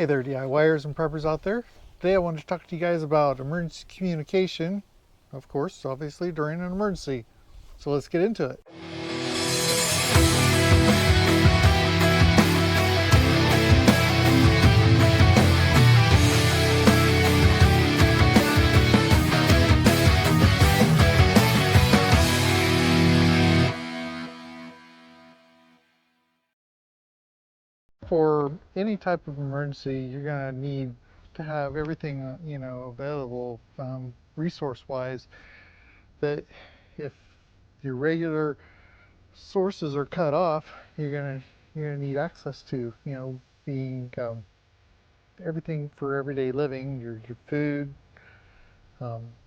Hey there, DIYers and preppers out there. Today I wanted to talk to you guys about emergency communication, of course, obviously during an emergency. So let's get into it. For any type of emergency, you're going to need to have everything, available resource-wise, that if your regular sources are cut off, you're gonna need access to, being everything for everyday living, your food,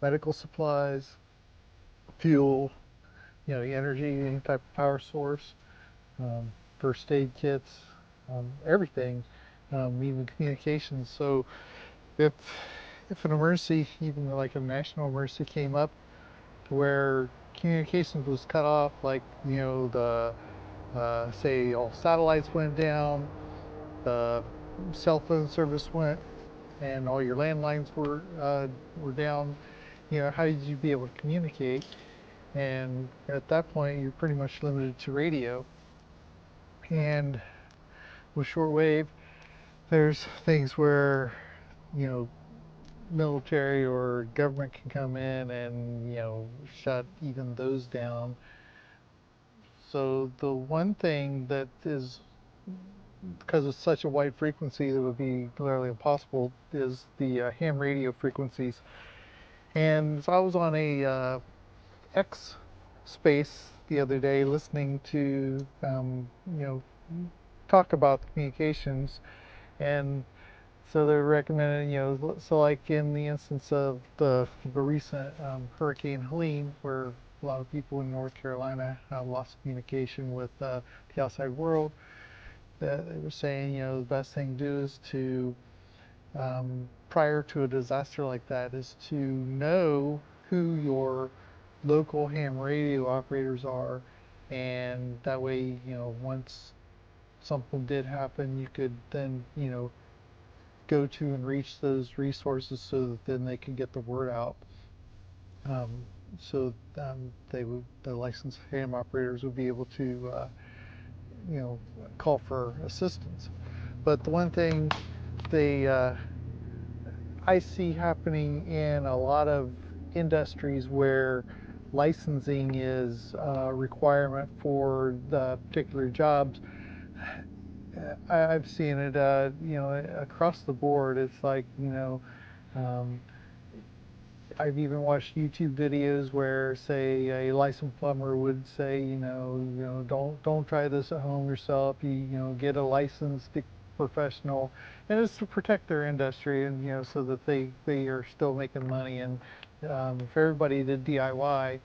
medical supplies, fuel, energy, any type of power source, um, first aid kits, everything, even communications. So if if an emergency, even like a national emergency, came up to where communications was cut off, like the say all satellites went down, the cell phone service went, and all your landlines were down. How did you be able to communicate? And at that point, you're pretty much limited to radio. And with shortwave, there's things where you know military or government can come in and shut even those down. So the one thing that is, because it's such a wide frequency that would be literally impossible, is the ham radio frequencies. And so I was on a X space the other day listening to talk about the communications, and so they're recommending, so like in the instance of the recent Hurricane Helene, where a lot of people in North Carolina lost communication with the outside world, that they were saying, the best thing to do is to, prior to a disaster like that, is to know who your local ham radio operators are, and that way, once something did happen, you could then, go to and reach those resources so that then they can get the word out. Um, the licensed ham operators would be able to, call for assistance. But the one thing they I see happening in a lot of industries where licensing is a requirement for the particular jobs. I've seen it, across the board. It's like, um, I've even watched YouTube videos where, say, a licensed plumber would say, don't try this at home yourself. Get a licensed professional, and it's to protect their industry, and so that they are still making money. And if everybody did DIY,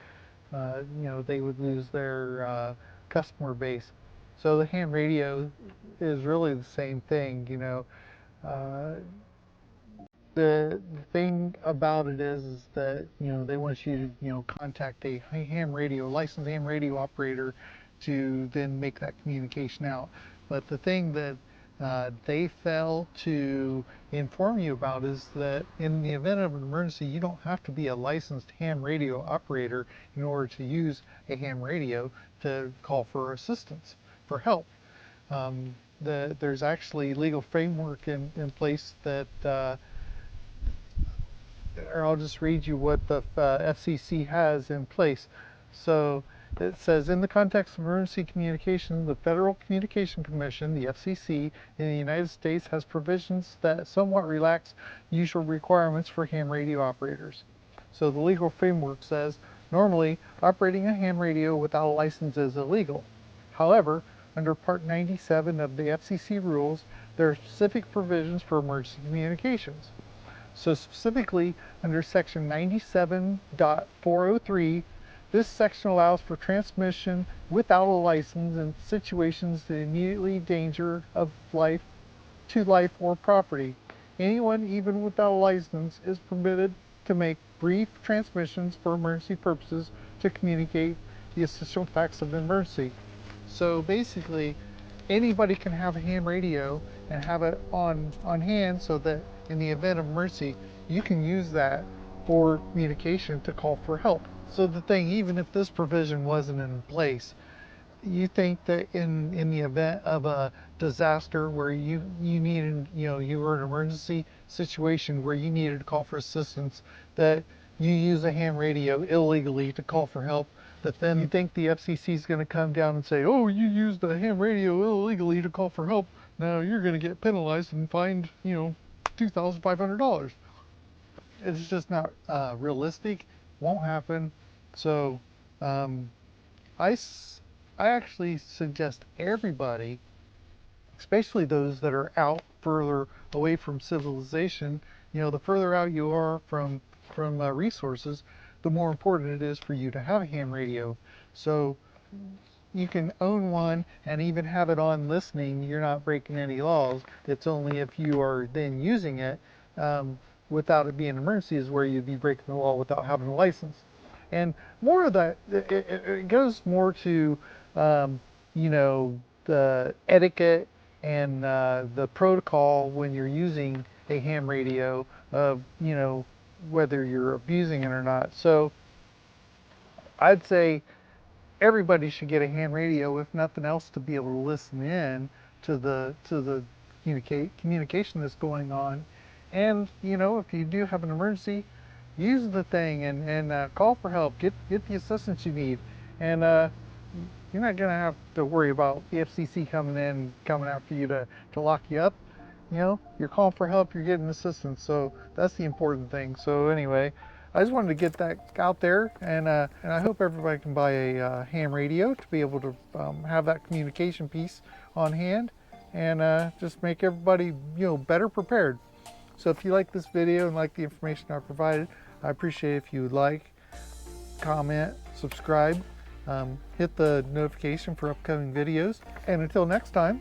they would lose their customer base. So the ham radio is really the same thing. Uh, the thing about it is that they want you to contact a licensed ham radio operator to then make that communication out. But the thing that they fail to inform you about is that in the event of an emergency, you don't have to be a licensed ham radio operator in order to use a ham radio to call for assistance, for help. There's actually legal framework in place that or I'll just read you what the FCC has in place. So it says, in the context of emergency communication, the Federal Communication Commission, the FCC, in the United States has provisions that somewhat relax usual requirements for ham radio operators. So the legal framework says, normally, operating a ham radio without a license is illegal. However, under Part 97 of the FCC rules, there are specific provisions for emergency communications. So specifically under section 97.403, this section allows for transmission without a license in situations that immediately danger of life or property. Anyone, even without a license, is permitted to make brief transmissions for emergency purposes to communicate the essential facts of an emergency. So basically, anybody can have a ham radio and have it on hand, so that in the event of emergency, you can use that for communication to call for help. So the thing, even if this provision wasn't in place, you think that in the event of a disaster where you needed, you were in an emergency situation where you needed to call for assistance, that you use a ham radio illegally to call for help, that then you think the FCC is going to come down and say, oh, you used a ham radio illegally to call for help, now you're going to get penalized and fined, $2,500. It's just not realistic. Won't happen. So I actually suggest everybody, especially those that are out further away from civilization, the further out you are from resources, the more important it is for you to have a ham radio. So you can own one and even have it on listening. You're not breaking any laws. It's only if you are then using it without it being an emergency is where you'd be breaking the law without having a license. And more of that, it goes more to the etiquette and the protocol when you're using a ham radio of, whether you're abusing it or not. So I'd say everybody should get a ham radio, if nothing else, to be able to listen in to the communication that's going on. And if you do have an emergency, use the thing and call for help. Get the assistance you need, and you're not gonna have to worry about the FCC coming after you to lock you up. You're calling for help, you're getting assistance, so that's the important thing. So anyway, I just wanted to get that out there, and I hope everybody can buy a ham radio to be able to have that communication piece on hand, and just make everybody better prepared. So if you like this video and like the information I provided, I appreciate it if you would like, comment, subscribe, hit the notification for upcoming videos, and until next time.